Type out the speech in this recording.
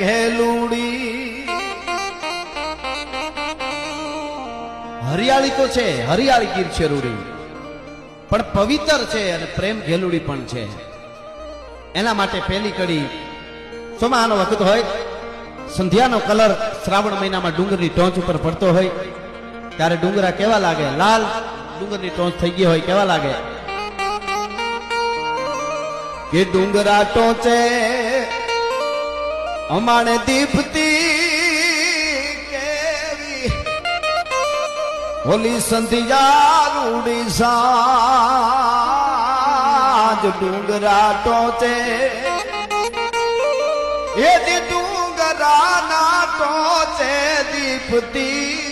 ઘેલુડી હરિયાળી તો છે, હરિયાળી ગીર છે રૂડી, પણ પવિત્ર છે અને પ્રેમ ઘેલુડી પણ છે. એના માટે પહેલી કડી સોમાનો વખત હોય, સંધ્યાનો કલર શ્રાવણ મહિનામાં ડુંગરની ટોચ ઉપર પડતો હોય ત્યારે ડુંગરા કેવા લાગે, લાલ ડુંગરની ટોચ થઈ ગઈ હોય કેવા લાગે કે ડુંગરા ટોચે અમાણે દીપતી કેવી હોલી સંધ્યા રૂડી સાંજ ડુંગરા ટોચે એ ડુંગરા ના ટોચે દીપતી